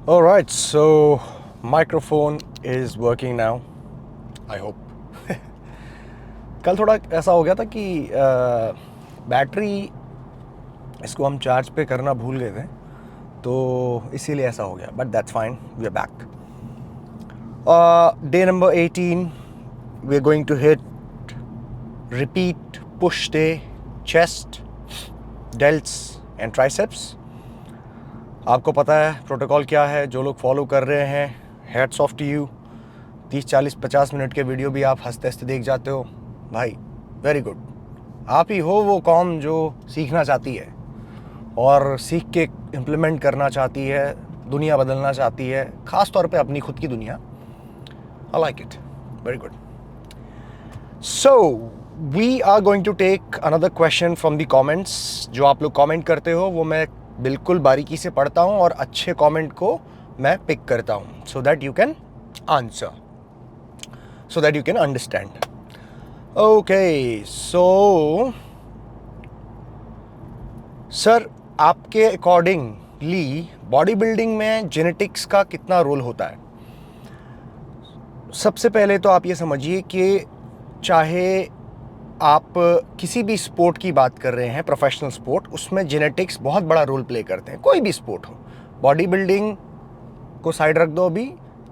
All right, so microphone is working now. I hope. कल थोड़ा ऐसा हो गया था कि बैटरी इसको हम चार्ज पे करना भूल गए थे, तो इसीलिए ऐसा हो गया. But that's fine, we are back. Day number 18, we are going to hit repeat push day, chest, delts and triceps. आपको पता है प्रोटोकॉल क्या है. जो लोग फॉलो कर रहे हैं, hats off to you. 30, 40, 50 minute के वीडियो भी आप हंसते हंसते देख जाते हो. भाई वेरी गुड. आप ही हो वो कौम जो सीखना चाहती है और सीख के इम्प्लीमेंट करना चाहती है, दुनिया बदलना चाहती है, ख़ास तौर पे अपनी खुद की दुनिया. I like it. Very good. So we are going to take another question from the comments. जो आप लोग कमेंट करते हो वो मैं बिल्कुल बारीकी से पढ़ता हूँ और अच्छे कमेंट को मैं पिक करता हूँ, so that you can answer, so that you can understand. Okay, so sir आपके अकॉर्डिंगली बॉडी बिल्डिंग में जेनेटिक्स का कितना रोल होता है? सबसे पहले तो आप ये समझिए कि चाहे आप किसी भी स्पोर्ट की बात कर रहे हैं, प्रोफेशनल स्पोर्ट, उसमें जेनेटिक्स बहुत बड़ा रोल प्ले करते हैं. कोई भी स्पोर्ट हो. बॉडी बिल्डिंग को साइड रख दो, अभी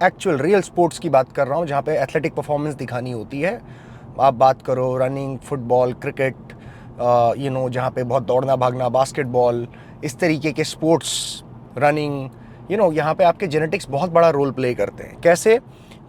एक्चुअल रियल स्पोर्ट्स की बात कर रहा हूँ जहाँ पे एथलेटिक परफॉर्मेंस दिखानी होती है. आप बात करो रनिंग, फुटबॉल, क्रिकेट, जहाँ पे बहुत दौड़ना भागना, बास्केटबॉल, इस तरीके के स्पोर्ट्स, रनिंग, यहाँ पे आपके जेनेटिक्स बहुत बड़ा रोल प्ले करते हैं. कैसे?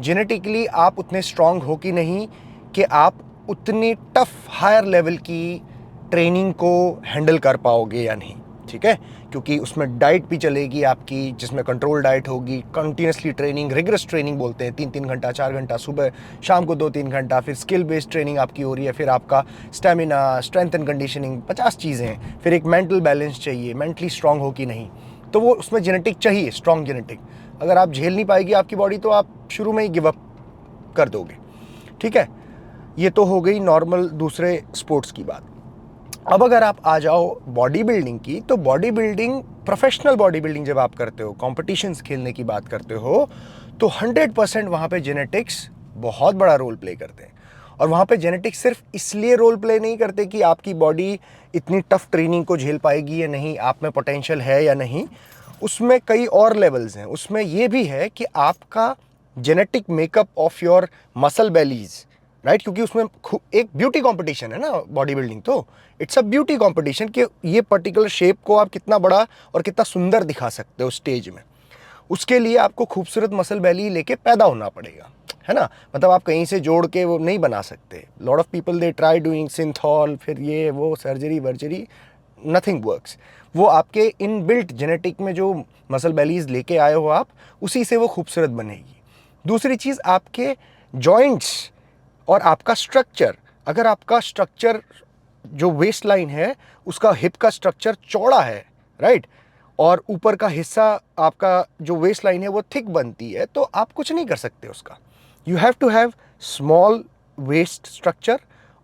जेनेटिकली आप उतने स्ट्रांग हो कि नहीं कि आप उतनी टफ हायर लेवल की ट्रेनिंग को हैंडल कर पाओगे या नहीं. ठीक है, क्योंकि उसमें डाइट भी चलेगी आपकी, जिसमें कंट्रोल डाइट होगी, कंटिन्यूसली ट्रेनिंग, रिगरस ट्रेनिंग बोलते हैं, 3-3 घंटा 4 घंटा, सुबह शाम को 2-3 घंटा, फिर स्किल बेस्ड ट्रेनिंग आपकी हो रही है, फिर आपका स्टेमिना, स्ट्रेंथ एंड कंडीशनिंग, 50 चीज़ें हैं. फिर एक मेंटल बैलेंस चाहिए, मेंटली स्ट्रांग हो कि नहीं, तो वो उसमें जेनेटिक चाहिए, स्ट्रांग जेनेटिक. अगर आप झेल नहीं पाएगी आपकी बॉडी तो आप शुरू में ही गिव अप कर दोगे. ठीक है, ये तो हो गई नॉर्मल दूसरे स्पोर्ट्स की बात. अब अगर आप आ जाओ बॉडी बिल्डिंग की, तो body building, professional body building जब आप करते हो, कॉम्पिटिशन्स खेलने की बात करते हो, तो 100% वहाँ पे जेनेटिक्स बहुत बड़ा रोल प्ले करते हैं. और वहाँ पे जेनेटिक्स सिर्फ इसलिए रोल प्ले नहीं करते कि आपकी बॉडी इतनी टफ ट्रेनिंग को झेल पाएगी या नहीं, आप में पोटेंशियल है या नहीं. उसमें कई और लेवल्स हैं. उसमें ये भी है कि आपका genetic makeup of your muscle bellies, right, क्योंकि उसमें एक ब्यूटी कंपटीशन है ना बॉडी बिल्डिंग. तो इट्स अ ब्यूटी कंपटीशन कि ये पर्टिकुलर शेप को आप कितना बड़ा और कितना सुंदर दिखा सकते हो स्टेज में. उसके लिए आपको खूबसूरत मसल बेली लेके पैदा होना पड़ेगा, है ना. मतलब आप कहीं से जोड़ के वो नहीं बना सकते. Lot of people they try doing synthol, फिर ये वो सर्जरी वर्जरी, नथिंग वर्क्स. वो आपके इन बिल्ट जेनेटिक में जो मसल बेलीज लेके आए हो आप, उसी से वो खूबसूरत बनेगी. दूसरी चीज़, आपके जॉइंट्स और आपका स्ट्रक्चर. अगर आपका स्ट्रक्चर जो वेस्ट लाइन है उसका हिप का स्ट्रक्चर चौड़ा है, राइट, और ऊपर का हिस्सा आपका जो वेस्ट लाइन है वो थिक बनती है, तो आप कुछ नहीं कर सकते उसका. You have to have small waist structure,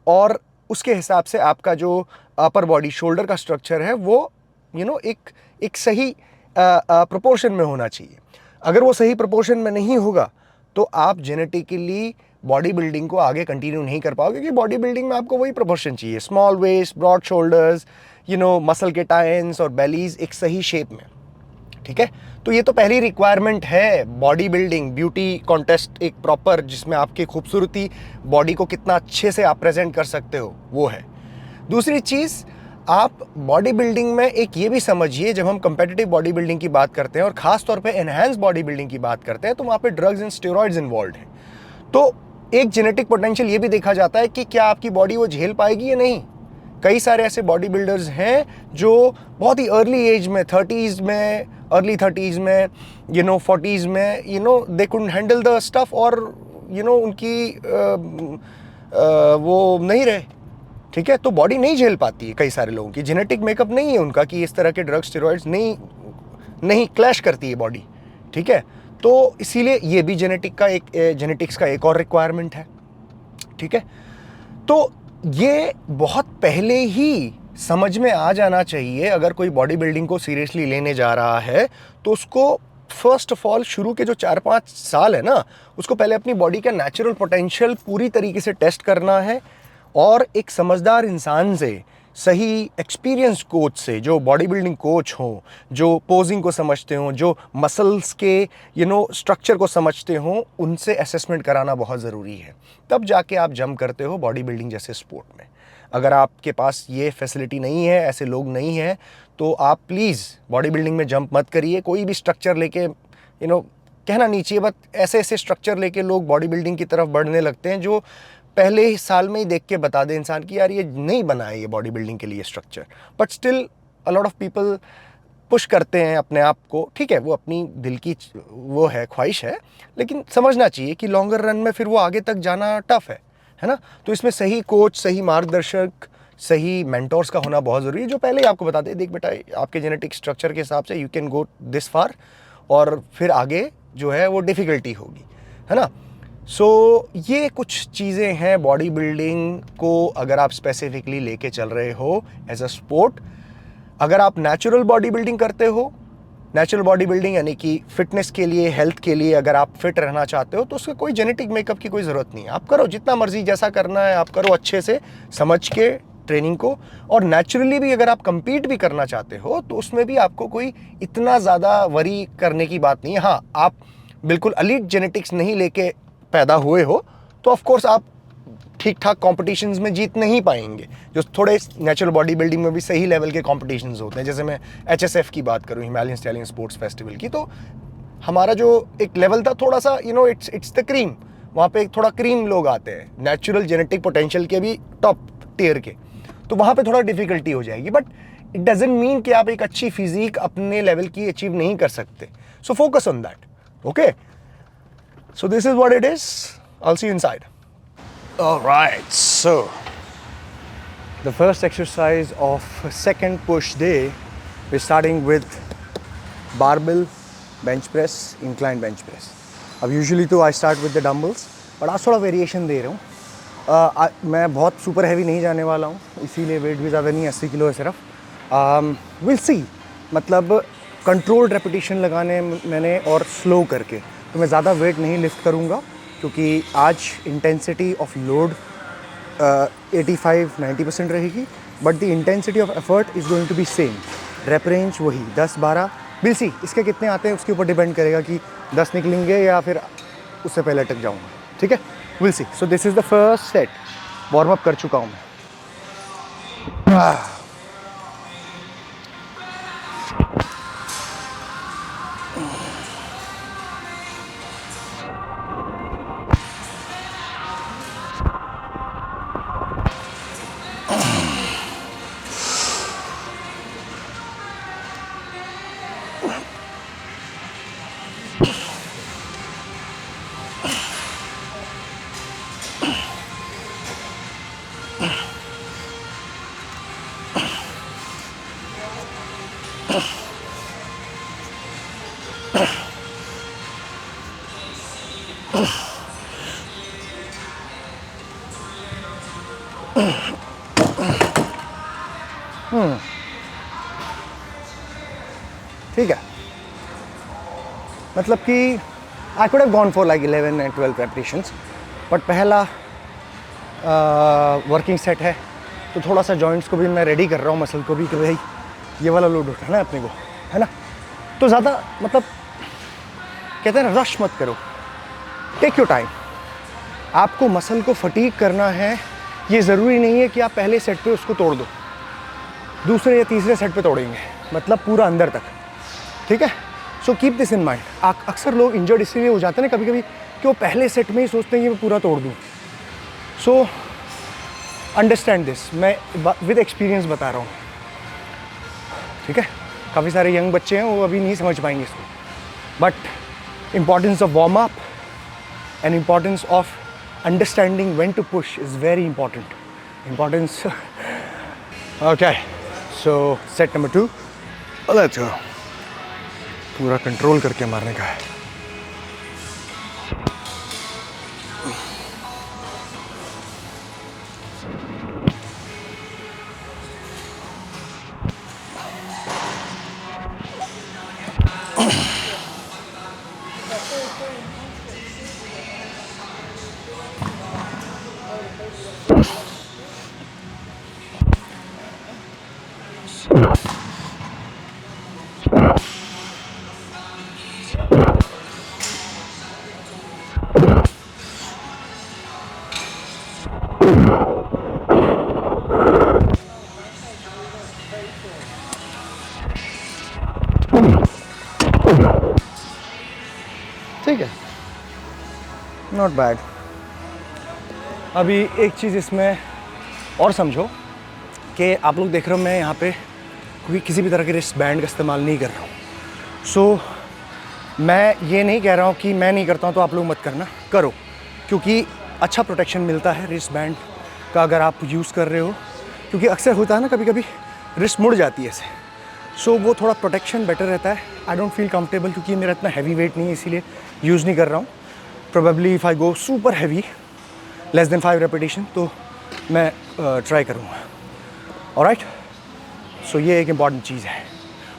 और उसके हिसाब से आपका जो अपर बॉडी शोल्डर का स्ट्रक्चर है वो एक सही प्रोपोर्शन में होना चाहिए. अगर वो सही प्रोपोर्शन में नहीं होगा तो आप जेनेटिकली बॉडी बिल्डिंग को आगे कंटिन्यू नहीं कर पाओगे, क्योंकि बॉडी बिल्डिंग में आपको वही प्रोपोर्शन चाहिए, small waist, broad shoulders, muscle के टाइन्स और बेलीज एक सही शेप में. ठीक है, तो ये तो पहली रिक्वायरमेंट है बॉडी बिल्डिंग, ब्यूटी कॉन्टेस्ट एक प्रॉपर, जिसमें आपकी खूबसूरती बॉडी को कितना अच्छे से आप प्रेजेंट कर सकते हो, वो है. दूसरी चीज़, आप बॉडी बिल्डिंग में एक ये भी समझिए, जब हम कंपेटिटिव बॉडी बिल्डिंग की बात करते हैं और ख़ास तौर पे एनहांस बॉडी बिल्डिंग की बात करते हैं, तो वहाँ पे ड्रग्स एंड स्टेरॉइड्स इन्वॉल्व हैं. तो एक जेनेटिक पोटेंशियल ये भी देखा जाता है कि क्या आपकी बॉडी वो झेल पाएगी या नहीं. कई सारे ऐसे बॉडी बिल्डर्स हैं जो बहुत ही अर्ली एज में, 30s में, अर्ली 30s में, 40s में, they couldn't handle the stuff, और उनकी वो नहीं रहे. ठीक है, तो बॉडी नहीं झेल पाती है. कई सारे लोगों की जेनेटिक मेकअप नहीं है उनका कि इस तरह के ड्रग्स, स्टेरॉइड्स नहीं क्लैश करती है बॉडी. ठीक है, तो इसीलिए ये भी जेनेटिक्स का एक और रिक्वायरमेंट है. ठीक है, तो ये बहुत पहले ही समझ में आ जाना चाहिए. अगर कोई बॉडी बिल्डिंग को सीरियसली लेने जा रहा है तो उसको फर्स्ट ऑफ ऑल शुरू के जो 4-5 साल है ना, उसको पहले अपनी बॉडी का नेचुरल पोटेंशियल पूरी तरीके से टेस्ट करना है, और एक समझदार इंसान से, सही एक्सपीरियंस कोच से, जो बॉडी बिल्डिंग कोच हों, जो पोजिंग को समझते हों, जो मसल्स के स्ट्रक्चर को समझते हों, उनसे असेसमेंट कराना बहुत ज़रूरी है। तब जाके आप जंप करते हो बॉडी बिल्डिंग जैसे स्पोर्ट में। अगर आपके पास ये फैसिलिटी नहीं है, ऐसे लोग नहीं हैं, तो आप प्लीज़ बॉडी बिल्डिंग में जंप मत करिए। कोई भी स्ट्रक्चर लेके कहना नहीं चाहिए, बट ऐसे ऐसे स्ट्रक्चर लेके लोग बॉडी बिल्डिंग की तरफ बढ़ने लगते हैं जो पहले ही साल में ही देख के बता दे इंसान कि यार ये नहीं बना है ये बॉडी बिल्डिंग के लिए structure. But still a lot of people push करते हैं अपने आप को। ठीक है, वो अपनी दिल की वो है, ख्वाहिश है, लेकिन समझना चाहिए कि लॉन्गर रन में फिर वो आगे तक जाना टफ है ना। तो इसमें सही कोच, सही मार्गदर्शक, सही मेंटोर्स का होना बहुत ज़रूरी है, जो पहले ही आपको बता दे, देख बेटा आपके जेनेटिक स्ट्रक्चर के हिसाब से you can go this far, और फिर आगे जो है वो डिफ़िकल्टी होगी, है ना। सो ये कुछ चीज़ें हैं बॉडी बिल्डिंग को अगर आप स्पेसिफिकली लेके चल रहे हो एज अ स्पोर्ट। अगर आप नेचुरल बॉडी बिल्डिंग करते हो, नेचुरल बॉडी बिल्डिंग यानी कि फिटनेस के लिए, हेल्थ के लिए, अगर आप फिट रहना चाहते हो, तो उसका कोई जेनेटिक मेकअप की कोई ज़रूरत नहीं है। आप करो जितना मर्जी, जैसा करना है आप करो, अच्छे से समझ के ट्रेनिंग को। और नेचुरली भी अगर आप compete भी करना चाहते हो, तो उसमें भी आपको कोई इतना ज़्यादा वरी करने की बात नहीं है। हाँ, आप बिल्कुल एलीट जेनेटिक्स नहीं लेके पैदा हुए हो, तो ऑफ कोर्स आप ठीक ठाक कॉम्पिटिशन्स में जीत नहीं पाएंगे। जो थोड़े नेचुरल बॉडी बिल्डिंग में भी सही लेवल के कॉम्पिटिशन्स होते हैं, जैसे मैं HSF की बात करूँ, हिमालयन स्टैलियन स्पोर्ट्स फेस्टिवल की, तो हमारा जो एक लेवल था थोड़ा सा इट्स द क्रीम, वहाँ पे एक थोड़ा क्रीम लोग आते हैं, नेचुरल जेनेटिक पोटेंशियल के भी टॉप टियर के, तो वहाँ पे थोड़ा डिफिकल्टी हो जाएगी। बट इट डजंट मीन कि आप एक अच्छी फिजिक अपने लेवल की अचीव नहीं कर सकते। So focus on that, okay. So this is what it is. I'll see you inside. All right, so the first exercise of second push day, we're starting with barbell bench press, incline bench press. अब usually तो I start with the dumbbells, but आज थोड़ा variation दे रहा हूँ। मैं बहुत super heavy नहीं जाने वाला हूँ, इसीलिए वेट भी ज़्यादा नहीं, 80 किलो है सिर्फ। विल सी, मतलब कंट्रोल्ड रेपिटेशन लगाने मैंने, और स्लो करके, तो मैं ज़्यादा वेट नहीं लिफ्ट करूँगा, क्योंकि आज इंटेंसिटी ऑफ लोड 85-90% रहेगी, but the intensity of effort is going to be same. Rep range वही 10-12, विल सी इसके कितने आते हैं उसके ऊपर डिपेंड करेगा कि 10 निकलेंगे या फिर उससे पहले अटक जाऊँगा, ठीक है, will see. So this is the first set, warm up कर चुका हूँ मैं। ठीक है, मतलब कि I could have gone for like 11 and 12 repetitions, but पहला वर्किंग सेट है, तो थोड़ा सा जॉइंट्स को भी मैं रेडी कर रहा हूँ, मसल को भी, कि भाई ये वाला लोड उठाना है अपने को, है ना। तो ज़्यादा मतलब कहते हैं ना, रश मत करो, टेक योर टाइम। आपको मसल को फटीग करना है, ये ज़रूरी नहीं है कि आप पहले सेट पे उसको तोड़ दो, दूसरे या तीसरे सेट पे तोड़ेंगे, मतलब पूरा अंदर तक, ठीक है। So keep this in mind. अक्सर लोग इंजर्ड इसलिए हो जाते हैं ना कभी कभी, कि वो पहले सेट में ही सोचते हैं कि मैं पूरा तोड़ दूँ। सो अंडरस्टैंड दिस, मैं विद एक्सपीरियंस बता रहा हूँ, ठीक है। काफ़ी सारे यंग बच्चे हैं, वो अभी नहीं समझ पाएंगे इसको, but importance of warm up and importance of understanding when to push is very important. Importance, okay. So set number 2, let's go. पूरा कंट्रोल करके मारने का है। ठीक है, नॉट बैड। अभी एक चीज़ इसमें और समझो कि आप लोग देख रहे हो मैं यहाँ पे कोई किसी भी तरह के रिस्ट बैंड का इस्तेमाल नहीं कर रहा हूँ। सो मैं ये नहीं कह रहा हूँ कि मैं नहीं करता हूँ तो आप लोग मत करना, करो, क्योंकि अच्छा प्रोटेक्शन मिलता है रिस्ट बैंड का अगर आप यूज़ कर रहे हो। क्योंकि अक्सर होता है ना, कभी कभी रिस्ट मुड़ जाती है ऐसे, सो वो थोड़ा प्रोटेक्शन बेटर रहता है। आई डोंट फील कंफर्टेबल क्योंकि मेरा इतना हैवी वेट नहीं है, इसीलिए यूज़ नहीं कर रहा हूँ। Probably if I go super heavy less than 5 repetition तो मैं ट्राई करूँगा। ऑलराइट, सो ये एक इम्पॉर्टेंट चीज़ है।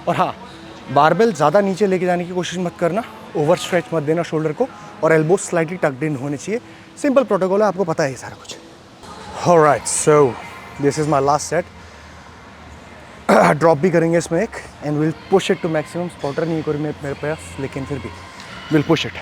और हाँ, बारबेल ज़्यादा नीचे लेके जाने की कोशिश मत करना, ओवर स्ट्रेच मत देना शोल्डर को, और एल्बो स्लाइटली टक्ड इन होने चाहिए। सिंपल प्रोटोकॉल है, आपको पता है ये सारा कुछ। Alright, so this is my last set. Drop भी करेंगे इसमें एक, and will push it to maximum. Spotter नहीं कोई मेरे पास, लेकिन फिर भी will push it.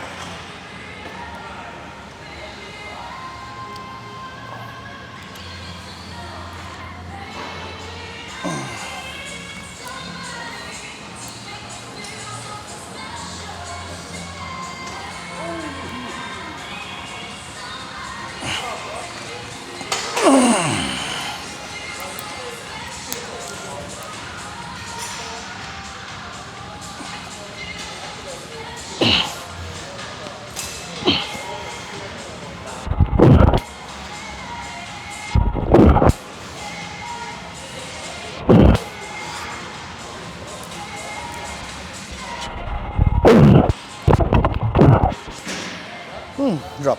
Drop.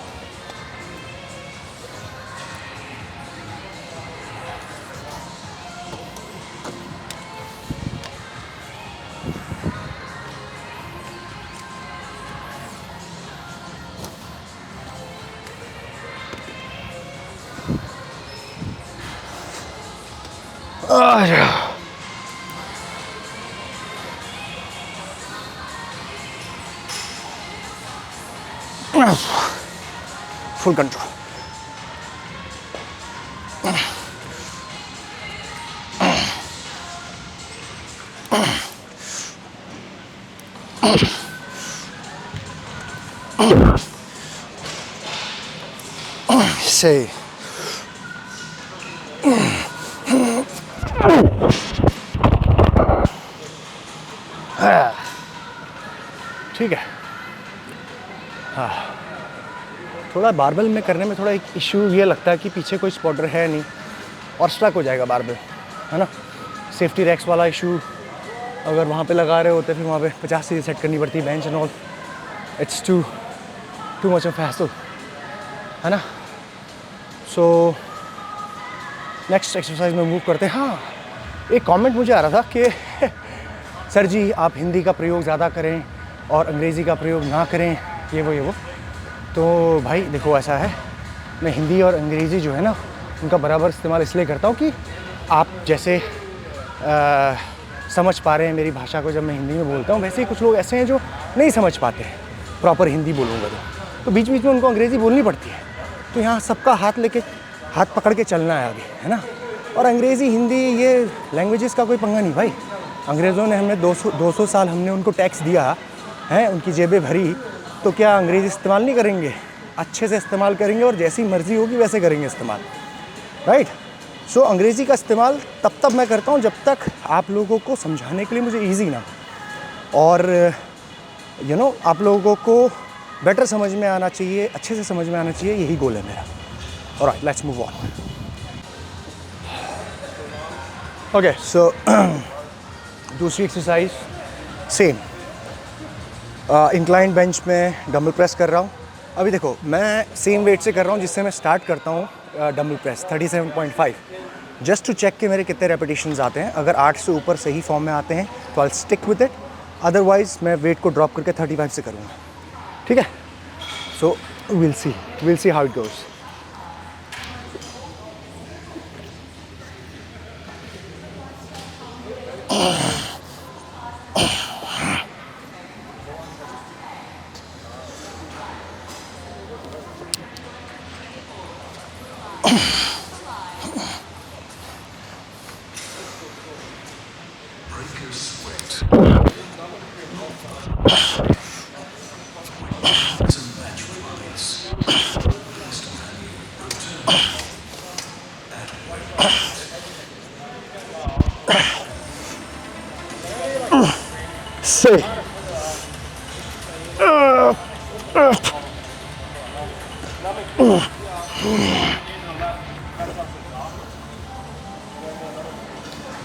Full control. से ठीक है। हाँ, थोड़ा बारबेल में करने में थोड़ा एक इशू ये लगता है कि पीछे कोई स्पॉटर है नहीं और स्टक हो जाएगा बारबेल, है ना। सेफ्टी रैक्स वाला इशू, अगर वहाँ पे लगा रहे होते फिर वहाँ पे 50 सीधी सेट करनी पड़ती है, bench and all. It's too much of hassle, है ना। सो नेक्स्ट एक्सरसाइज में मूव करते हैं। हाँ, एक कमेंट मुझे आ रहा था कि सर जी आप हिंदी का प्रयोग ज़्यादा करें और अंग्रेज़ी का प्रयोग ना करें, ये वो। तो भाई देखो, ऐसा है, मैं हिंदी और अंग्रेज़ी जो है ना उनका बराबर इस्तेमाल इसलिए करता हूँ कि आप जैसे समझ पा रहे हैं मेरी भाषा को जब मैं हिंदी में बोलता हूँ, वैसे ही कुछ लोग ऐसे हैं जो नहीं समझ पाते हैं प्रॉपर हिंदी बोलूँगा तो बीच बीच में उनको अंग्रेज़ी बोलनी पड़ती है। तो यहाँ सबका हाथ पकड़ के चलना है आगे, है ना। और अंग्रेज़ी हिंदी ये लैंग्वेजेस का कोई पंगा नहीं भाई। अंग्रेज़ों ने हमें 200 साल हमने उनको टैक्स दिया है, उनकी जेबें भरी, तो क्या अंग्रेज़ी इस्तेमाल नहीं करेंगे? अच्छे से इस्तेमाल करेंगे और जैसी मर्ज़ी होगी वैसे करेंगे इस्तेमाल, राइट। सो अंग्रेज़ी का इस्तेमाल तब मैं करता हूँ जब तक आप लोगों को समझाने के लिए मुझे ईजी ना, और आप लोगों को बेटर समझ में आना चाहिए, अच्छे से समझ में आना चाहिए, यही गोल है मेरा। Alright, let's move on. Okay, so दूसरी एक्सरसाइज सेम, इंक्लाइन बेंच में डंबल प्रेस कर रहा हूँ। अभी देखो, मैं सेम वेट से कर रहा हूँ जिससे मैं स्टार्ट करता हूँ dumbbell press 37.5, just to check कि मेरे कितने रेपिटेशंस आते हैं। अगर 8 से ऊपर सही फॉर्म में आते हैं तो I stick with it, otherwise मैं वेट को ड्रॉप करके 35 से करूँगा, ठीक है। So will see how it goes. से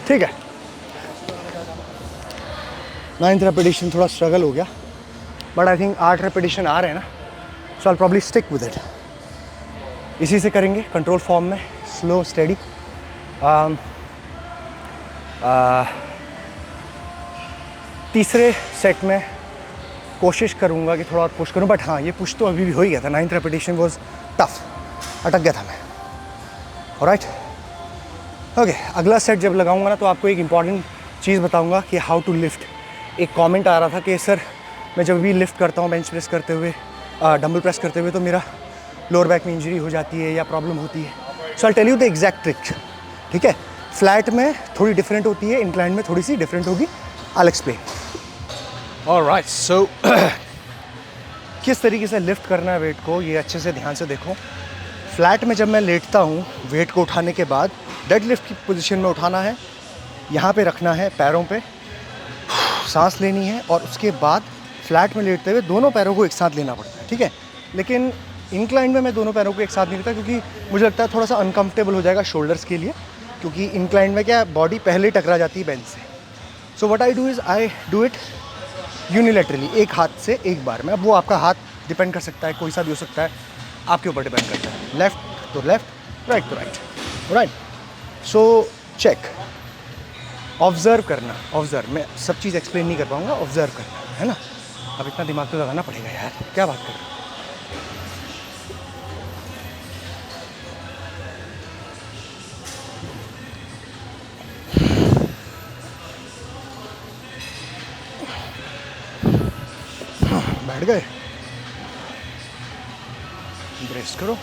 ठीक है। 9th रेपिटेशन थोड़ा स्ट्रगल हो गया, बट आई थिंक 8 रेपिटेशन आ रहे हैं ना, so I probably stick with it. इसी से करेंगे कंट्रोल फॉर्म में, स्लो स्टेडी। तीसरे सेट में कोशिश करूँगा कि थोड़ा और पुश करूँ, बट हाँ ये पुश तो अभी भी हो ही गया था। 9th रेपिटेशन वॉज टफ, अटक गया था मैं। ऑलराइट, ओके, अगला सेट जब लगाऊंगा ना तो आपको एक इम्पॉर्टेंट चीज़ बताऊंगा कि हाउ टू लिफ्ट। एक कमेंट आ रहा था कि सर मैं जब भी लिफ्ट करता हूँ बेंच प्रेस करते हुए, डंबल प्रेस करते हुए, तो मेरा लोअर बैक में इंजरी हो जाती है या प्रॉब्लम होती है। So I tell you the exact trick, ठीक है। फ्लैट में थोड़ी डिफरेंट होती है, इंक्लाइन में थोड़ी सी डिफरेंट होगी। I explain. ऑलराइट, सो किस तरीके से लिफ्ट करना है वेट को, ये अच्छे से ध्यान से देखो। फ्लैट में जब मैं लेटता हूँ वेट को उठाने के बाद, डेड लिफ्ट की पोजीशन में उठाना है, यहाँ पे रखना है, पैरों पे सांस लेनी है, और उसके बाद फ्लैट में लेटते हुए दोनों पैरों को एक साथ लेना पड़ता है, ठीक है। लेकिन इंक्लाइन में मैं दोनों पैरों को एक साथ नहीं लेता, क्योंकि मुझे लगता है थोड़ा सा अनकंफर्टेबल हो जाएगा शोल्डर्स के लिए, क्योंकि इंक्लाइन में क्या बॉडी पहले ही टकरा जाती है बेंच से। So what I do is I do it unilaterally, एक हाथ से एक बार में। अब वो आपका हाथ डिपेंड कर सकता है, कोई सा भी हो सकता है, आपके ऊपर डिपेंड करता है। लेफ्ट तो लेफ्ट, राइट तो right, right. So check, observe करना, ऑब्जर्व। मैं सब चीज़ एक्सप्लेन नहीं कर पाऊँगा, ऑब्जर्व करना है ना। अब इतना दिमाग तो लगाना पड़ेगा यार, क्या बात कर रहे हो। बैठ गए, ब्रेस करो।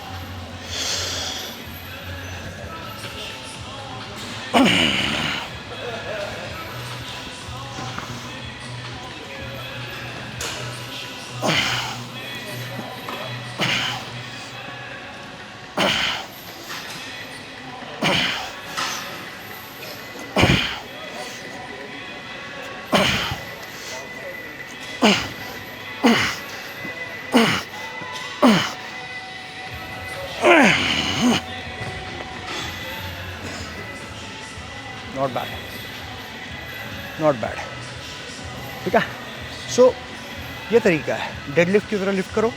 नॉट बैड, नॉट बैड, ठीक है। सो ये तरीका है, डेड लिफ्ट की तरह लिफ्ट करो,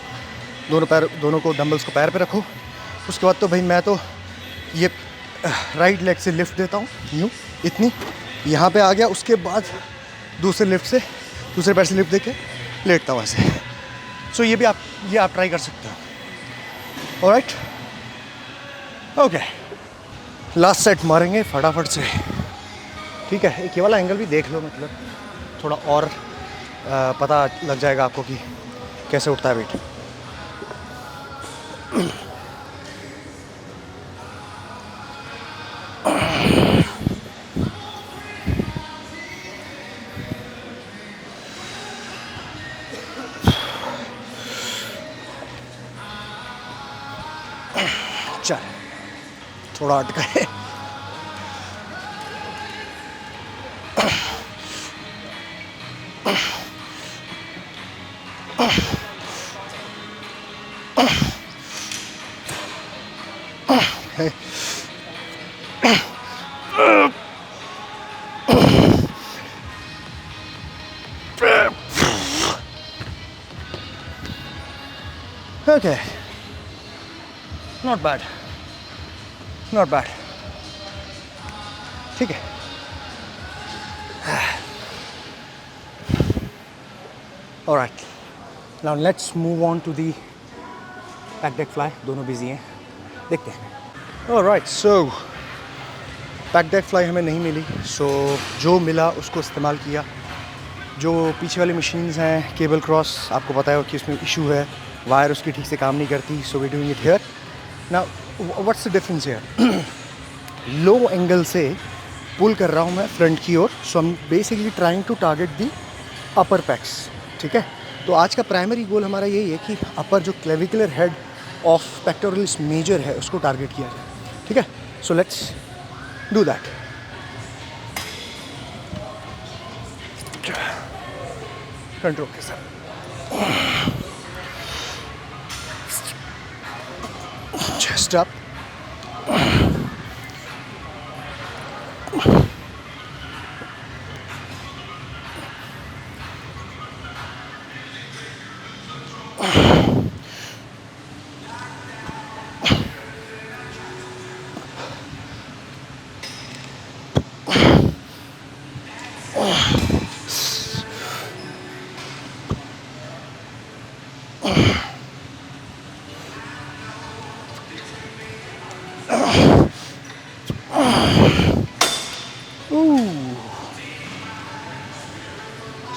दोनों को डंबल्स को पैर पे रखो। उसके बाद तो भाई मैं तो ये राइट लेग से लिफ्ट देता हूँ, यूँ इतनी, यहाँ पे आ गया। उसके बाद दूसरे पैर से लिफ्ट देके लेटता हूँ ऐसे। सो ये आप ट्राई कर सकते हो। ऑलराइट, ओके, लास्ट सेट मारेंगे फटाफट से, ठीक है। एक ये वाला एंगल भी देख लो, मतलब थोड़ा और पता लग जाएगा आपको कि कैसे उठता है वेट। चल, थोड़ा अटका है। Okay, not bad, not bad, ठीक है। Alright, now let's move on to the back deck fly। दोनों बिजी हैं, देखते हैं। Alright, so pack deck fly हमें नहीं मिली, सो जो मिला उसको इस्तेमाल किया। जो पीछे वाली मशीन्स हैं केबल क्रॉस, आपको पता है कि उसमें इशू है, वायर उसकी ठीक से काम नहीं करती, so we doing it here. Now what's the difference here? Low angle से पुल कर रहा हूँ मैं फ्रंट की ओर, so I am basically trying to target the upper pecs, ठीक है। तो आज का प्राइमरी गोल हमारा यही है कि अपर जो clavicular head of pectoralis major है उसको टारगेट किया जाए, ठीक है। So let's do that. Control के साथ chest up,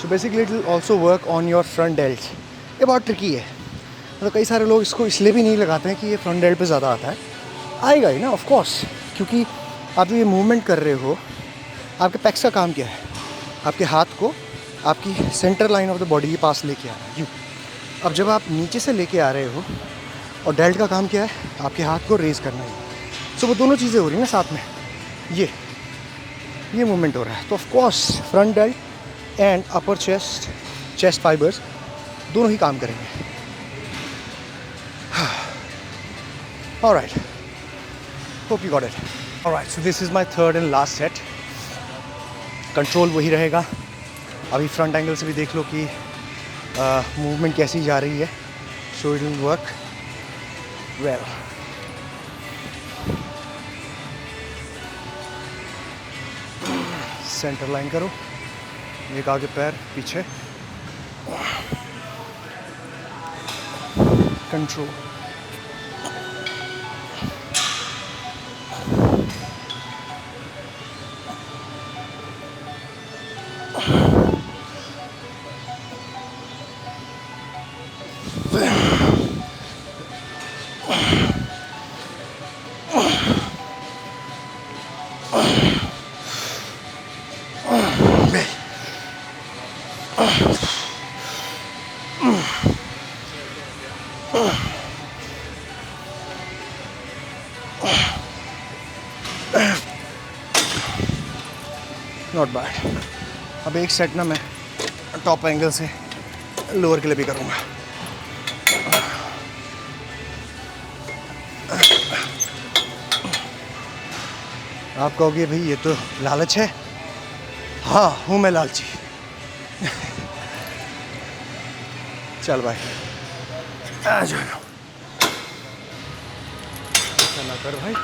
so basically it will also work on your front delt. ये बहुत ट्रिकी है, मतलब कई सारे लोग इसको इसलिए भी नहीं लगाते हैं कि ये फ्रंट डेल्ट पे ज़्यादा आता है। आएगा ही ना, ऑफ कोर्स, क्योंकि आप जो ये मूवमेंट कर रहे हो, आपके पैक्स का काम क्या है? आपके हाथ को आपकी centre line of the body के पास लेके आना है, यूँ। अब जब आप नीचे से लेके आ रहे हो, और डेल्ट का काम क्या है? आपके हाथ को रेज़ करना है। सो वो दोनों चीज़ें हो रही हैं ना साथ में, ये मूवमेंट हो रहा है। तो of course front dealt and upper chest fibres दोनों ही काम करेंगे। Alright, hope you got it. Alright, so this is my third and last set. Control वही रहेगा। अभी फ्रंट एंगल से भी देख लो कि मूवमेंट कैसी जा रही है। So it will work well. Centre line करो, एक आगे पैर पीछे, कंट्रोल। Not bad. अब एक सेट ना मैं टॉप एंगल से लोअर के लिए भी करूँगा। आप कहोगे भाई ये तो लालच है। हाँ, हूँ मैं लालची। चल भाई, आ जाओ, चला कर भाई।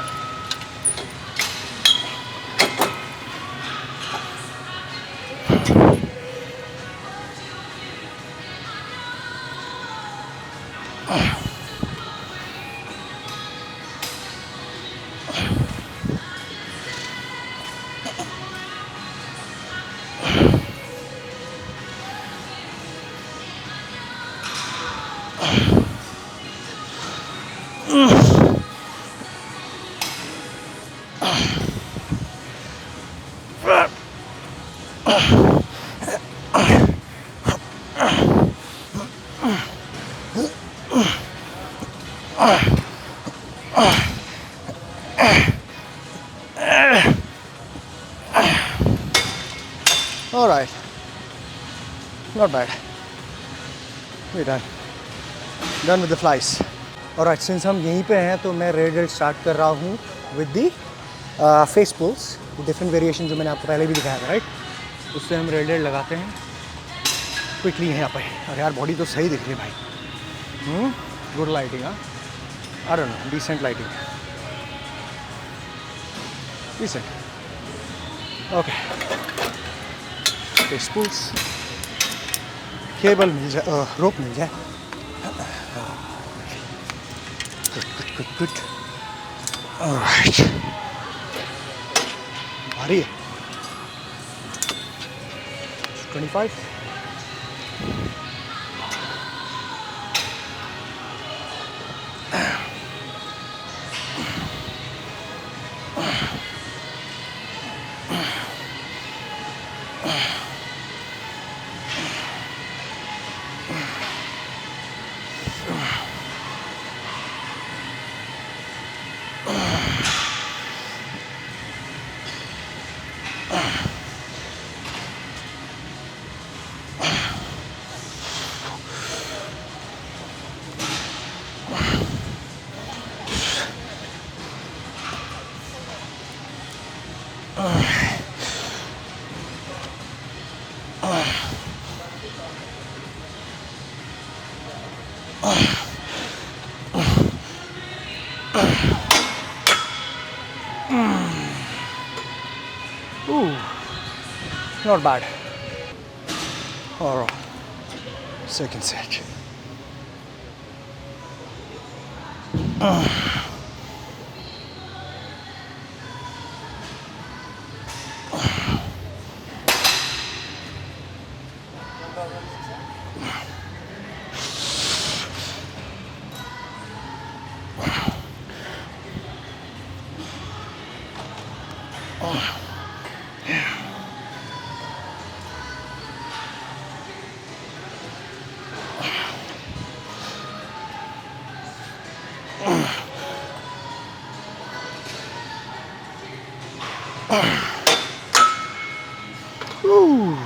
All right, not bad. We're done with the flies. All right, since हम यहीं पे हैं तो मैं रेड डेल्ट स्टार्ट कर रहा हूँ with the face pulls, different variation जो मैंने आपको पहले भी दिखाया था, राइट। उससे हम रेड डेल्ट लगाते हैं क्विकली यहाँ पे। अरे यार, बॉडी तो सही दिख रही है भाई। गुड लाइटिंग, हाँ, I don't know, decent lighting, decent. Okay, face pulls, cable मिल जाए, रोप मिल जाए। Good good good good. Alright, भारी है। 25। Not bad. All right. Second set. Ooh.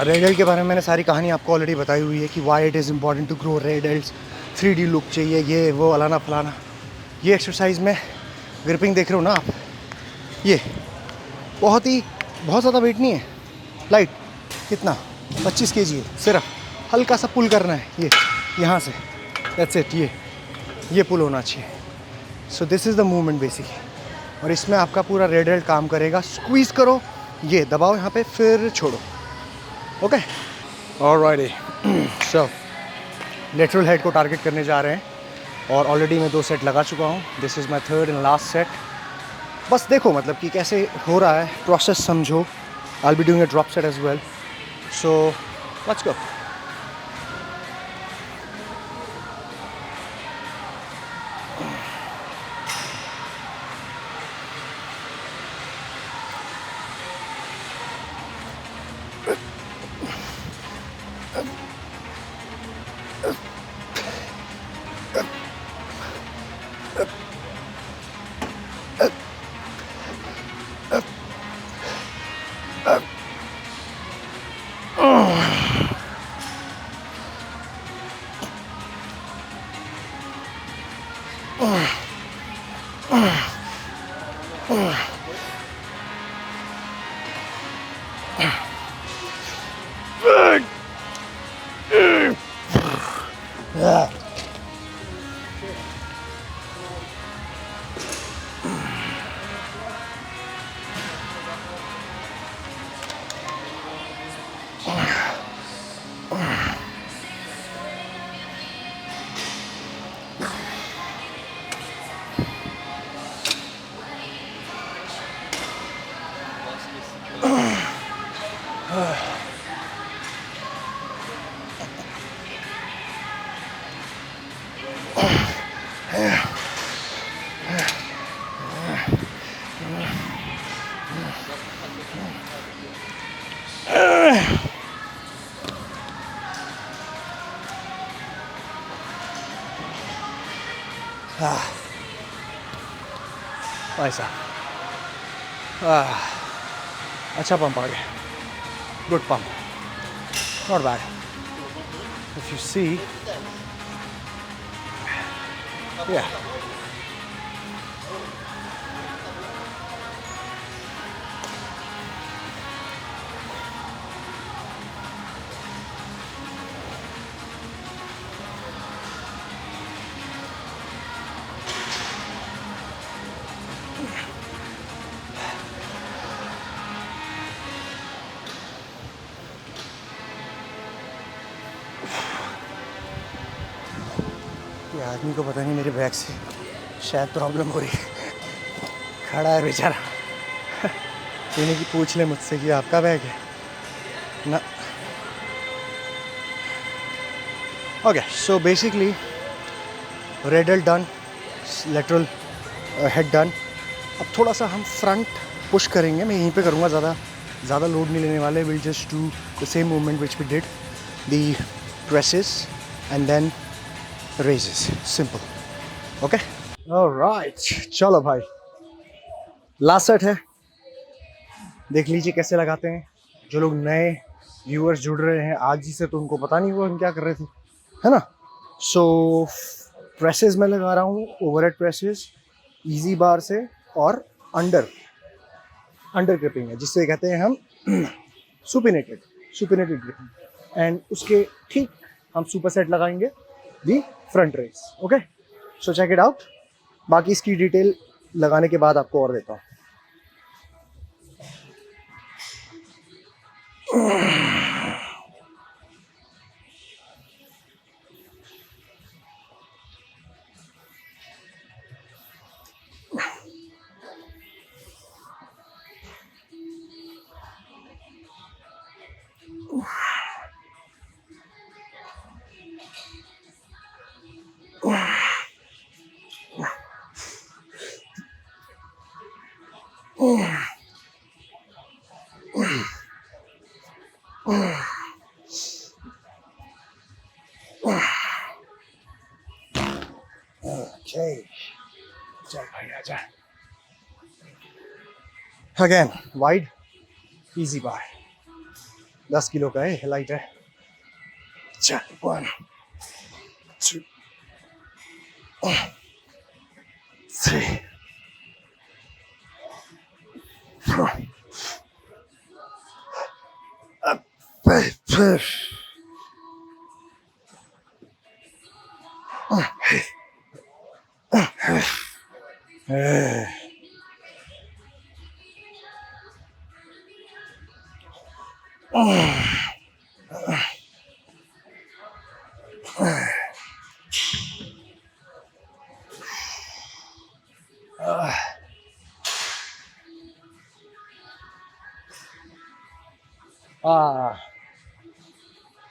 Red Alt के बारे में मैंने सारी कहानी आपको ऑलरेडी बताई हुई है कि why it is important to grow rear delts. 3D look चाहिए, ये वो अलाना फलाना। ये एक्सरसाइज में ग्रिपिंग देख रहे हो ना आप, ये बहुत ज़्यादा वेट नहीं है, लाइट। कितना 25 kg है, सिर्फ हल्का सा पुल करना है ये यहाँ से, दैट्स इट। ये पुल होना चाहिए। सो this is the movement basically, और इसमें आपका पूरा रेड एल्ट काम करेगा। स्क्वीज़ करो, ये दबाओ यहाँ पे, फिर छोड़ो। Okay, alrighty. सो लेटरल हेड को टारगेट करने जा रहे हैं और ऑलरेडी मैं 2 सेट लगा चुका हूँ। This is my third and last set. बस देखो मतलब कि कैसे हो रहा है, प्रोसेस समझो। I will be doing a drop set as well, so let's go. ऐसा अच्छा पंप आ गया, good pump, not bad. If you see, या ये आदमी को पता नहीं मेरे बैग से शायद प्रॉब्लम हो रही है, खड़ा है बेचारा। यानी कि पूछ ले मुझसे कि आपका बैग है ना। Okay, so basically ridley done, lateral head done. अब थोड़ा सा हम फ्रंट पुश करेंगे, मैं यहीं पे करूँगा, ज़्यादा लोड नहीं लेने वाले। Will just do the same movement which we did, the presses and then raises, simple. Okay, alright, चलो भाई, लास्ट सेट है, देख लीजिए कैसे लगाते हैं। जो लोग नए व्यूअर्स जुड़ रहे हैं आज ही से, तो उनको पता नहीं हुआ हम क्या कर रहे थे, है ना। सो प्रेसेस मैं लगा रहा हूँ, ओवरहेड प्रेसेस इजी बार से, और अंडर ग्रिपिंग है, जिससे कहते हैं हम सुपिनेटेड ग्रिपिंग। एंड उसके ठीक हम सुपर सेट लगाएंगे the front raise. Okay, so check it out. बाकी इसकी डिटेल लगाने के बाद आपको और देता हूँ। Okay, चल भाई आजा। अगेन वाइड इजी बार, 10 किलो का है, लाइट है। चल 1 2 3 4 5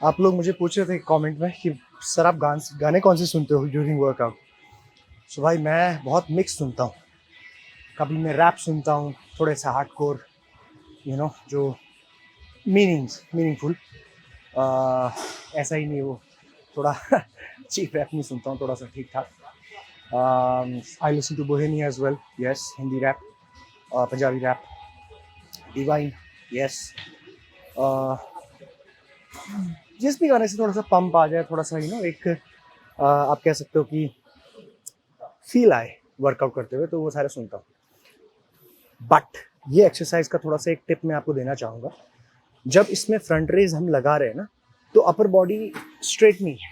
आप लोग मुझे पूछ रहे थे कमेंट में कि सर आप गाने कौन से सुनते हो ड्यूरिंग वर्कआउट। सो भाई मैं बहुत मिक्स सुनता हूँ, कभी मैं रैप सुनता हूँ, थोड़े सा हार्डकोर, जो मीनिंगफुल, ऐसा ही नहीं, वो थोड़ा चीप रैप नहीं सुनता हूँ, थोड़ा सा ठीक ठाक। I listen to Bohemia as well, yes, Hindi rap, Punjabi rap, Divine, yes. जिस भी गाने से थोड़ा सा पंप आ जाए, थोड़ा सा एक आप कह सकते हो कि फील आए वर्कआउट करते हुए, तो वो सारे सुनता हूँ। बट ये एक्सरसाइज का थोड़ा सा एक टिप मैं आपको देना चाहूँगा। जब इसमें फ्रंट रेज हम लगा रहे हैं ना, तो अपर बॉडी स्ट्रेट नहीं है,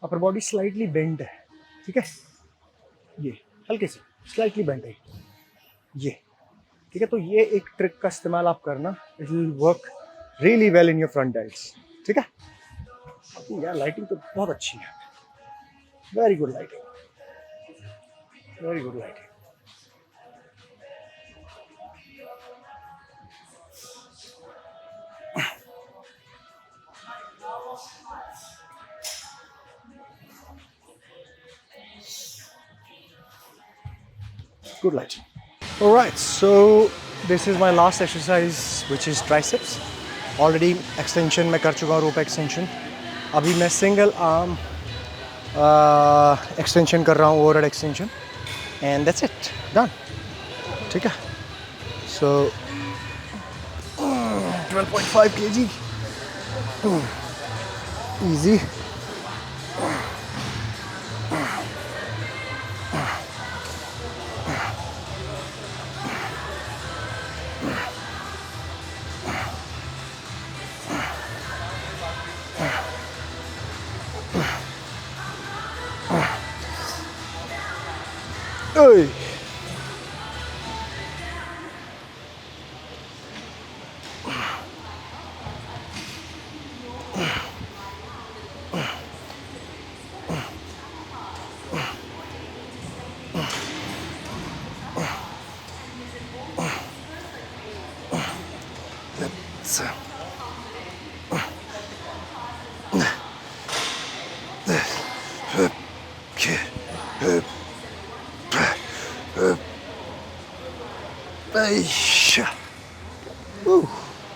अपर बॉडी स्लाइटली बेंड है, ठीक है, ये हल्के से स्लाइटली बेंड है ये, ठीक है। तो ये एक ट्रिक का इस्तेमाल आप करना, it will work really well in your front delts, ठीक है। यार लाइटिंग तो बहुत अच्छी है, very good lighting, very good lighting. Good lighting. All right, so this is my last exercise, which is triceps. Already extension मैं कर चुका हूँ, rope extension. अभी मैं single arm extension कर रहा हूँ, overhead extension, and that's it, done. ठीक है. So 12.5 kg, easy. Hey.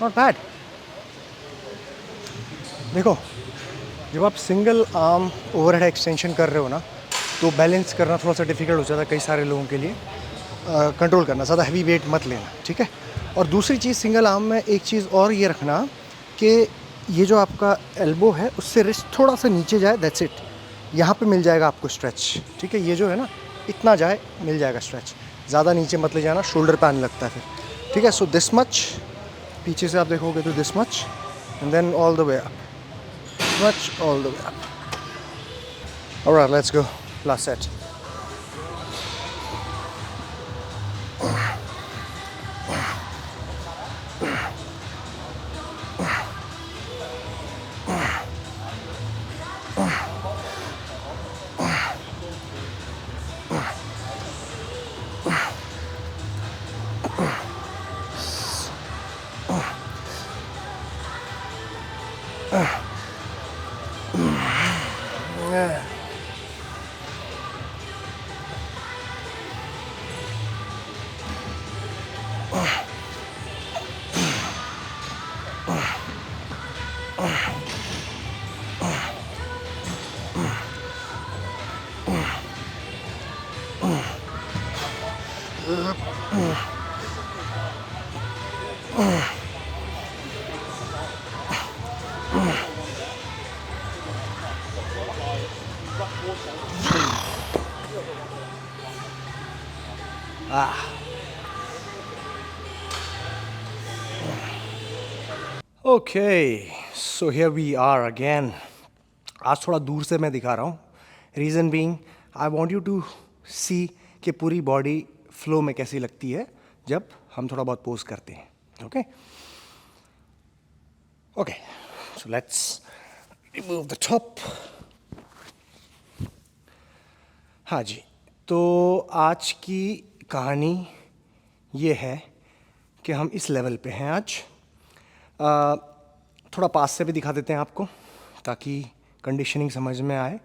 Not bad. देखो, जब आप सिंगल आर्म ओवरहेड एक्सटेंशन कर रहे हो ना, तो बैलेंस करना थोड़ा सा डिफिकल्ट हो जाता है कई सारे लोगों के लिए। कंट्रोल करना, ज़्यादा हैवी वेट मत लेना, ठीक है। और दूसरी चीज़, सिंगल आर्म में एक चीज़ और ये रखना कि ये जो आपका एल्बो है उससे रिस्ट थोड़ा सा नीचे जाए, दैट्स इट। यहाँ पे मिल जाएगा आपको स्ट्रेच, ठीक है। ये जो है ना, इतना जाए, मिल जाएगा स्ट्रेच। ज़्यादा नीचे मत ले जाना, शोल्डर पे आने लगता है फिर, ठीक है। सो दिस मच, पीछे से आप देखोगे तो this much, and then all the way up, much all the way up. Alright, let's go, last set. Okay, so here we are again. आज थोड़ा दूर से मैं दिखा रहा हूँ, reason being I want you to see कि पूरी बॉडी फ्लो में कैसी लगती है जब हम थोड़ा बहुत पोज करते हैं। Okay okay, so let's remove the top. हाँ जी, तो आज की कहानी ये है कि हम इस लेवल पे हैं आज। थोड़ा पास से भी दिखा देते हैं आपको, ताकि कंडीशनिंग समझ में आए,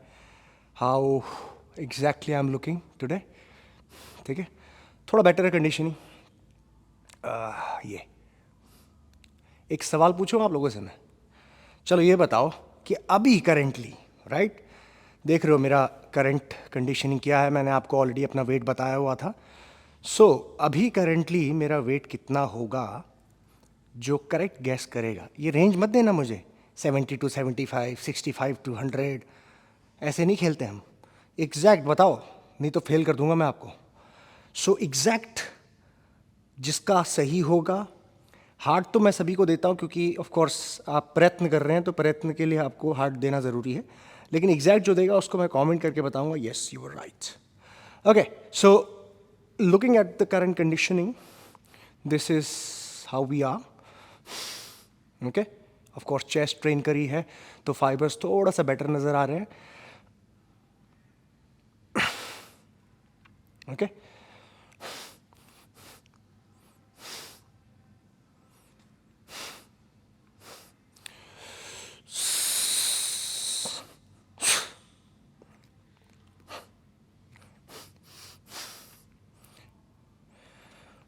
how exactly I am looking today, ठीक है। थोड़ा बेटर है कंडीशनिंग। ये एक सवाल पूछूं आप लोगों से मैं, चलो ये बताओ कि अभी करेंटली, राइट, देख रहे हो मेरा करंट कंडीशनिंग क्या है। मैंने आपको ऑलरेडी अपना वेट बताया हुआ था। सो अभी करेंटली मेरा वेट कितना होगा, जो करेक्ट गैस करेगा। ये रेंज मत देना मुझे 70 to 75, 65 to 100, ऐसे नहीं खेलते हम। एग्जैक्ट बताओ, नहीं तो फेल कर दूंगा मैं आपको। सो एग्जैक्ट जिसका सही होगा, हार्ट तो मैं सभी को देता हूँ क्योंकि ऑफ कोर्स आप प्रयत्न कर रहे हैं, तो प्रयत्न के लिए आपको हार्ट देना ज़रूरी है, लेकिन एग्जैक्ट जो देगा उसको मैं कमेंट करके बताऊंगा yes you are right. Okay, so looking at the current conditioning, this is how we are. Okay, of course chest train करी है तो फाइबर्स थोड़ा सा बेटर नज़र आ रहे हैं। Okay,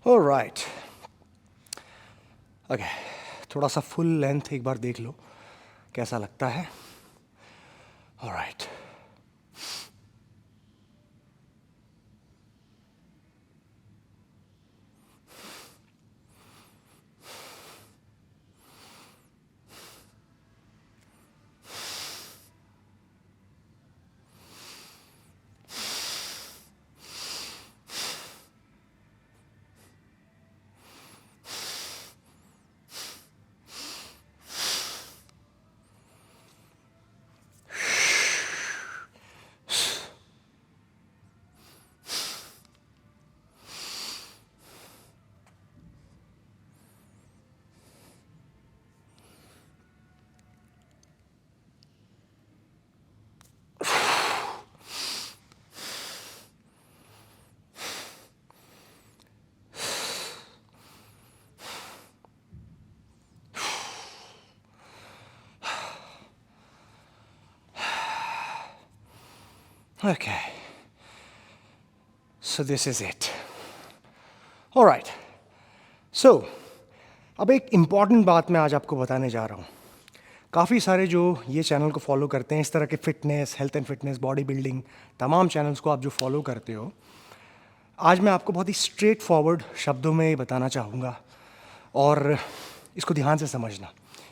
alright. ओके, थोड़ा सा फुल लेंथ एक बार देख लो कैसा लगता है। Alright, okay, so this is it. All right, अब एक इम्पॉर्टेंट बात मैं आज आपको बताने जा रहा हूँ। काफ़ी सारे जो ये चैनल को फॉलो करते हैं, इस तरह के fitness, health and fitness, body building, तमाम चैनल्स को आप जो फॉलो करते हो, आज मैं आपको बहुत ही स्ट्रेट फॉरवर्ड शब्दों में ये बताना चाहूँगा और इसको ध्यान से समझना,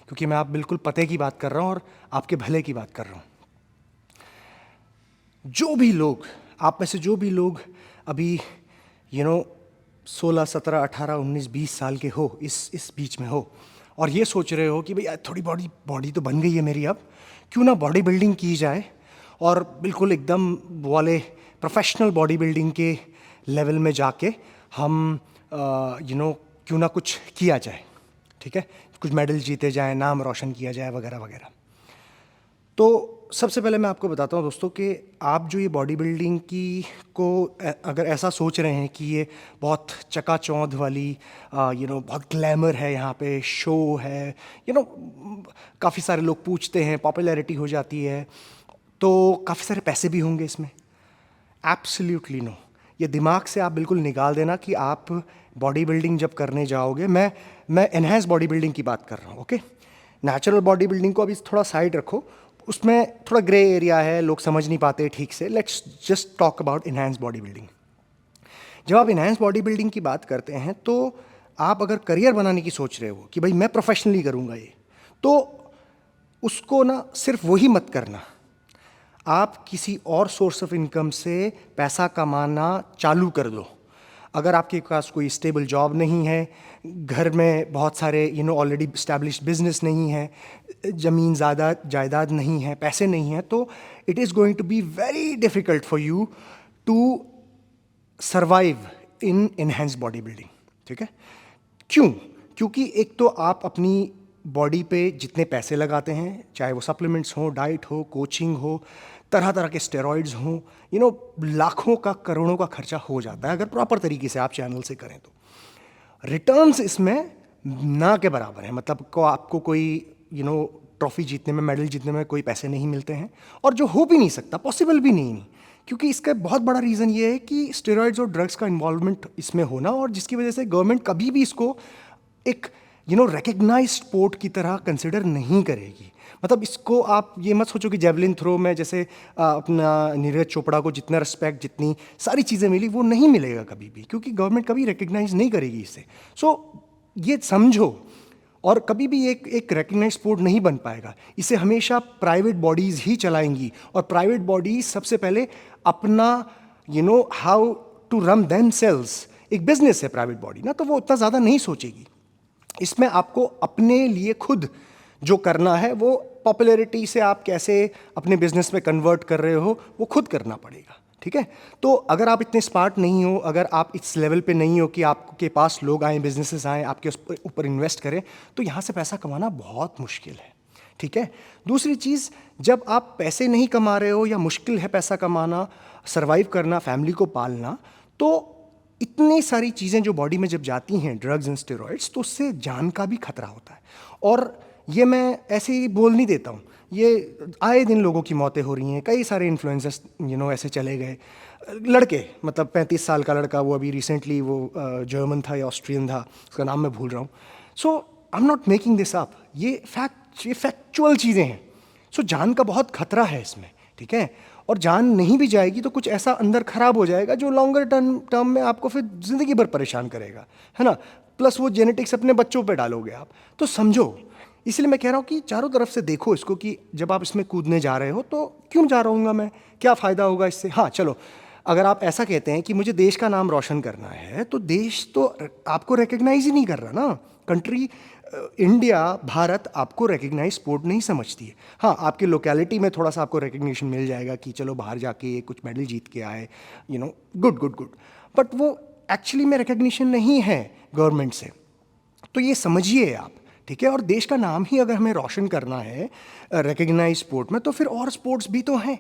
क्योंकि मैं आप बिल्कुल पते की बात कर रहा हूँ और आपके भले की बात कर रहा हूँ। जो भी लोग, आप में से जो भी लोग अभी 16, 17, 18, 19, 20 साल के हो, इस बीच में हो, और ये सोच रहे हो कि भाई थोड़ी बॉडी तो बन गई है मेरी, अब क्यों ना बॉडी बिल्डिंग की जाए और बिल्कुल एकदम वाले प्रोफेशनल बॉडी बिल्डिंग के लेवल में जाके हम क्यों ना कुछ किया जाए, ठीक है, कुछ मेडल जीते जाएं, नाम रोशन किया जाए वगैरह वगैरह। तो सबसे पहले मैं आपको बताता हूँ दोस्तों कि आप जो ये बॉडी बिल्डिंग की को अगर ऐसा सोच रहे हैं कि ये बहुत चकाचौंध वाली बहुत ग्लैमर है, यहाँ पे शो है, काफ़ी सारे लोग पूछते हैं, पॉपुलैरिटी हो जाती है, तो काफ़ी सारे पैसे भी होंगे इसमें। Absolutely no. ये दिमाग से आप बिल्कुल निकाल देना कि आप बॉडी बिल्डिंग जब करने जाओगे, मैं एनहांस बॉडी बिल्डिंग की बात कर रहा हूँ, ओके। नेचुरल बॉडी बिल्डिंग को अभी थोड़ा साइड रखो, उसमें थोड़ा ग्रे एरिया है, लोग समझ नहीं पाते ठीक से। Let's just talk about enhance body building. जब आप इनहैंस बॉडी बिल्डिंग की बात करते हैं तो आप अगर करियर बनाने की सोच रहे हो कि भाई मैं प्रोफेशनली करूँगा ये, तो उसको ना सिर्फ वही मत करना, आप किसी और सोर्स ऑफ इनकम से पैसा कमाना चालू कर दो। अगर आपके पास कोई स्टेबल जॉब नहीं है, घर में बहुत सारे ऑलरेडी इस्टेब्लिश्ड बिजनेस नहीं है, ज़मीन ज़्यादा जायदाद नहीं है, पैसे नहीं हैं, तो it is going to be very difficult for you to survive in enhanced bodybuilding, ठीक है। क्यों? क्योंकि एक तो आप अपनी बॉडी पे जितने पैसे लगाते हैं, चाहे वो सप्लीमेंट्स हो, डाइट हो, कोचिंग हो, तरह तरह के स्टेरॉइड्स हों, लाखों का, करोड़ों का खर्चा हो जाता है अगर प्रॉपर तरीके से आप चैनल से करें तो। रिटर्न्स इसमें ना के बराबर है, मतलब को आपको कोई ट्रॉफी जीतने में, मेडल जीतने में कोई पैसे नहीं मिलते हैं, और जो हो भी नहीं सकता, पॉसिबल भी नहीं, क्योंकि इसका बहुत बड़ा रीज़न ये है कि स्टेरॉइड्स और ड्रग्स का इन्वॉल्वमेंट इसमें होना, और जिसकी वजह से गवर्नमेंट कभी भी इसको एक रिकग्नाइज्ड स्पोर्ट की तरह कंसिडर नहीं करेगी। मतलब इसको आप ये मत सोचो कि जेवलिन थ्रो में जैसे अपना नीरज चोपड़ा को जितना रिस्पेक्ट, जितनी सारी चीज़ें मिली, वो नहीं मिलेगा कभी भी, क्योंकि गवर्नमेंट कभी रिकग्नाइज नहीं करेगी इसे। सो ये समझो, और कभी भी एक रिकग्नाइज स्पोर्ट नहीं बन पाएगा। इसे हमेशा प्राइवेट बॉडीज़ ही चलाएंगी, और प्राइवेट बॉडीज़ सबसे पहले अपना हाउ टू रन देमसेल्व्स, एक बिजनेस है प्राइवेट बॉडी ना, तो वो उतना ज़्यादा नहीं सोचेगी। इसमें आपको अपने लिए खुद जो करना है, वो पॉपुलैरिटी से आप कैसे अपने बिजनेस में कन्वर्ट कर रहे हो, वो खुद करना पड़ेगा, ठीक है। तो अगर आप इतने स्मार्ट नहीं हो, अगर आप इस लेवल पे नहीं हो कि आपके पास लोग आएँ, बिजनेसेस आएँ, आपके ऊपर इन्वेस्ट करें, तो यहाँ से पैसा कमाना बहुत मुश्किल है, ठीक है। दूसरी चीज़, जब आप पैसे नहीं कमा रहे हो या मुश्किल है पैसा कमाना, सर्वाइव करना, फैमिली को पालना, तो इतनी सारी चीज़ें जो बॉडी में जब जाती हैं, ड्रग्स एंड स्टेरॉइड्स, तो उससे जान का भी खतरा होता है। और ये मैं ऐसे ही बोल नहीं देता हूँ, ये आए दिन लोगों की मौतें हो रही हैं। कई सारे इन्फ्लुएंसर्स ऐसे चले गए, लड़के, मतलब 35 साल का लड़का, वो अभी रिसेंटली वो जर्मन था या ऑस्ट्रियन था, उसका नाम मैं भूल रहा हूँ। So I am not making this up, ये फैक्चुअल चीज़ें हैं। सो जान का बहुत खतरा है इसमें, ठीक है। और जान नहीं भी जाएगी तो कुछ ऐसा अंदर खराब हो जाएगा जो लॉन्गर टर्म में आपको फिर ज़िंदगी भर परेशान करेगा, है ना। प्लस वो जेनेटिक्स अपने बच्चों पे डालोगे आप, तो समझो। इसलिए मैं कह रहा हूँ कि चारों तरफ से देखो इसको, कि जब आप इसमें कूदने जा रहे हो तो क्यों जा रहूँगा मैं, क्या फ़ायदा होगा इससे। हाँ चलो, अगर आप ऐसा कहते हैं कि मुझे देश का नाम रोशन करना है, तो देश तो आपको रिकग्नाइज ही नहीं कर रहा ना। कंट्री इंडिया, भारत आपको रिकग्नाइज स्पोर्ट नहीं समझती है। हाँ, आपके लोकेलिटी में थोड़ा सा आपको रिकग्निशन मिल जाएगा कि चलो बाहर जाके कुछ मेडल जीत के आए, गुड गुड गुड, बट वो एक्चुअली में रिकग्निशन नहीं है गवर्नमेंट से। तो ये समझिए आप, ठीक है। और देश का नाम ही अगर हमें रोशन करना है रिकग्नाइज स्पोर्ट में, तो फिर और स्पोर्ट्स भी तो हैं।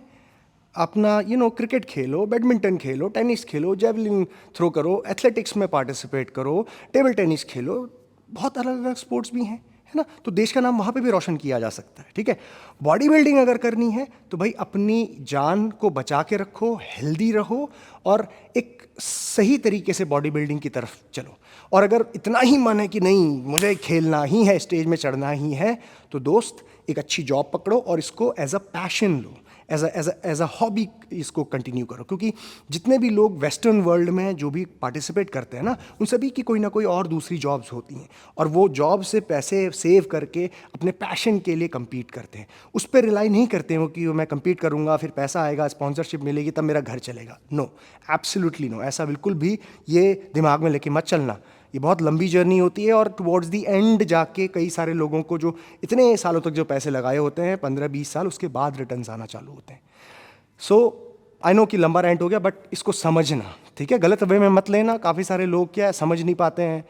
अपना क्रिकेट खेलो, बैडमिंटन खेलो, टेनिस खेलो, जेवलिन थ्रो करो, एथलेटिक्स में पार्टिसिपेट करो, टेबल टेनिस खेलो, बहुत अलग अलग स्पोर्ट्स भी हैं, है ना। तो देश का नाम वहाँ पे भी रोशन किया जा सकता है, ठीक है। बॉडी बिल्डिंग अगर करनी है तो भाई अपनी जान को बचा के रखो, हेल्दी रहो, और एक सही तरीके से बॉडी बिल्डिंग की तरफ चलो। और अगर इतना ही मन है कि नहीं मुझे खेलना ही है, स्टेज में चढ़ना ही है, तो दोस्त एक अच्छी जॉब पकड़ो और इसको एज अ पैशन लो, एज अ हॉबी इसको कंटिन्यू करो। क्योंकि जितने भी लोग वेस्टर्न वर्ल्ड में जो भी पार्टिसिपेट करते हैं ना, उन सभी की कोई ना कोई और दूसरी जॉब्स होती हैं, और वो जॉब से पैसे सेव करके अपने पैशन के लिए compete करते हैं। उस पर रिलाई नहीं करते हो कि मैं compete करूँगा, फिर पैसा आएगा, स्पॉन्सरशिप मिलेगी, तब मेरा घर चलेगा। नो, एब्सोल्युटली नो, ऐसा बिल्कुल भी ये दिमाग में लेके मत चलना। ये बहुत लंबी जर्नी होती है, और टुवर्ड्स दी एंड जाके कई सारे लोगों को जो इतने सालों तक जो पैसे लगाए होते हैं, 15-20 साल, उसके बाद रिटर्न्स आना चालू होते हैं। सो आई नो कि लंबा रेंट हो गया, बट इसको समझना, ठीक है? गलत वे में मत लेना। काफ़ी सारे लोग क्या है, समझ नहीं पाते हैं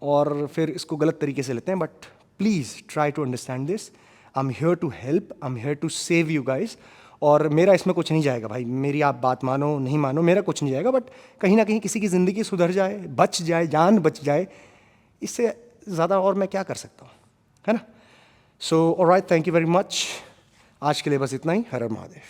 और फिर इसको गलत तरीके से लेते हैं। But please try to understand this. I am here to help, I am here to save you guys. और मेरा इसमें कुछ नहीं जाएगा भाई, मेरी आप बात मानो नहीं मानो, मेरा कुछ नहीं जाएगा। बट कहीं ना कहीं किसी की ज़िंदगी सुधर जाए, बच जाए, जान बच जाए, इससे ज़्यादा और मैं क्या कर सकता हूँ, है ना? So alright, thank you very much. आज के लिए बस इतना ही। हर हर महादेव।